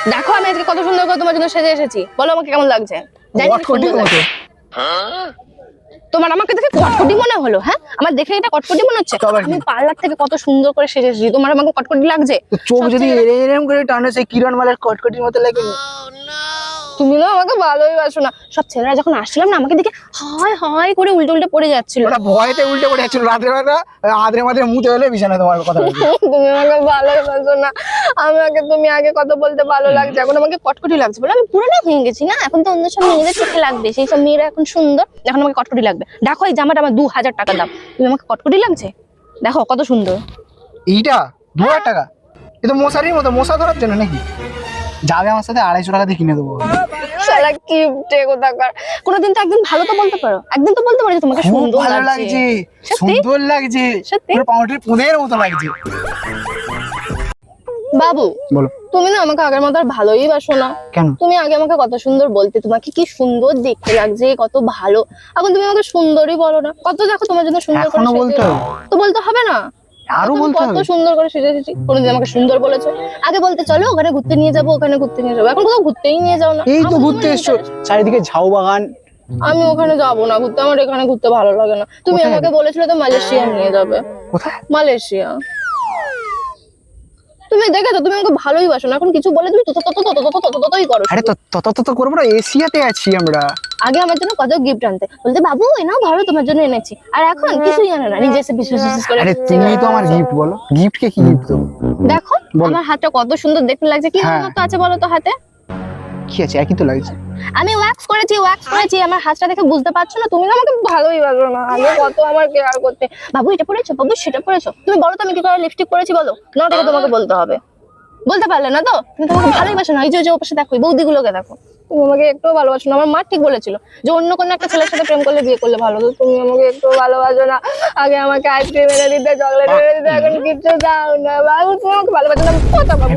দেখো আমি আজকে কত সুন্দর করে তোমার জন্য সেজে এসেছি, বলো আমাকে কেমন লাগছে? জানি না কটকটি সুন্দর মতো। লাগছে। তোমার আমাকে দেখে কটকটি মনে হলো? হ্যাঁ, আমার দেখে এটা কটকটি মনে হচ্ছে? তবে আমি কি? পার্লার থেকে কত সুন্দর করে সেজে এসেছি, তোমার আমাকে কটকটি লাগছে? তো চোখ সব যদি ছেলেরা- এরম করে টানে সেই কিরণ মালের কটকটির মতো লাগে। তুমি না আমাকে ভালোই বাসো না। সব ছেলেরা যখন আসছিলাম না আমাকে দেখে হায় হায় করে উল্টে উল্টে পড়ে যাচ্ছিল। ওরা ভয়তে উল্টে পড়ে যাচ্ছিল রাত্রে বেলা, আদ্রে মাদ্রে মুতে হলে বিছানা তোমার কথা বলছে। তুমি আমাকে ভালোই বাসো না। তুমি আগে কত বলতে ভালো লাগছে, এখন আমাকে কটকটি লাগছে বলে আমি পুরোনো হয়ে গেছি না। এখন তো অন্য সব মেয়েদের চোখে লাগবে, সেই সব মেয়েরা এখন সুন্দর, এখন আমাকে কটকটি লাগবে। দেখো এই জামাটা আমার 2000 টাকা দাম, তুমি আমাকে কটকটি লাগছে? দেখো কত সুন্দর। এইটা 2000 টাকা? এ তো মশারির মতো, মশা ধরার জন্য নাকি? যাবে আমার সাথে 250 টাকা দিয়ে কিনে দেবো। শালা কিপটে কোথাকার। কোনোদিন তো একদিন ভালো তো বলতে পারো, একদিন তো বলতে পারো যে তোমাকে খুব সুন্দর ভালো লাগছে। লাগছে, সত্যি? সুন্দর লাগছে, সত্যি? পুরো পাউডারের পুঁদের মতো লাগছে। বাবু বলো তুমি না আমাকে আগের মতো আর ভালোই বাসো না। কেন? তুমি আগে আমাকে কত সুন্দর বলতে, তোমাকে কি সুন্দর দেখতে লাগছে, কত ভালো। এখন তুমি আমাকে সুন্দরই বলো না। কত দেখো তোমার জন্য সুন্দর করে এখনো সেজে বলতে এলাম। হবে? তো বলতে হবে না? আরো তুমি বলতে কত হবে? সুন্দর করে সেজে এসেছি, কোনোদিন আমাকে সুন্দর বলেছো? আগে বলতে চলো ওখানে ঘুরতে নিয়ে যাবো, ওখানে ঘুরতে নিয়ে যাবো, এখন কোথাও ঘুরতেই নিয়ে যাও না। এই তো আমার ঘুরতে তোমার এসছো, interest- চারিদিকে ঝাউ বাগান। আমি ওখানে যাবো না ঘুরতে, আমার এখানে ঘুরতে ভালো লাগে না। তুমি কোথায় আমাকে বলেছিলে তো মালয়েশিয়া নিয়ে যাবে। কোথায়? মালয়েশিয়া। তুমি দেখেছো তুমি আমাকে ভালোই বাসো না, এখন কিছু বলে তুমি ততই করো। আরে তত করবো না, এশিয়াতে আছি আমরা। আগে আমার জন্য কত গিফট আনতে, বলতে বাবু এই নাও ভালো তোমার জন্য এনেছি, আর এখন কিছুই আনে না, নিজে এসে বিশেষ বিশেষ করে আরে তুমি তো আমার গিফট, বলো গিফট কে কি গিফট দেবো? দেখো বলো। আমার হাতটা কত সুন্দর দেখতে লাগছে, কি হ্যাঁ। মতো আছে বলো তো হাতে? কি আছে, একই তো লাগছে। আমি ওয়্যাক্স করেছি, আমার হাতটা দেখে বুঝতে পারছো না? তুমি না আমাকে ভালোই বাসো না, আগে কত আমার কেয়ার করতে। বাবু এটা পরেছো, বাবু সেটা পরেছো, তুমি বলো তো আমি কি করে লিপস্টিক পরেছি বলো? না ওটাকে তোমাকে বলতে হবে, বলতে পারলে না তো? তুমি তোমাকে ভালোই বাসো না। এই যে ওপাশে দেখো বৌদিগুলোকে দেখো, তুমি আমাকে একটু ভালোবাসো না। আমার মা ঠিক বলেছিল যে অন্য কোনো একটা ছেলের সাথে প্রেম করলে বিয়ে করলে ভালো, তো তুমি আমাকে একটু ভালোবাসো না। আগে আমাকে আইসক্রিম এনে দিতে, চকলেট এনে দিতে, এখন কিচ্ছু দাও না। বাবু তুমি আমাকে ভালোবাসো না, কথা বাবু।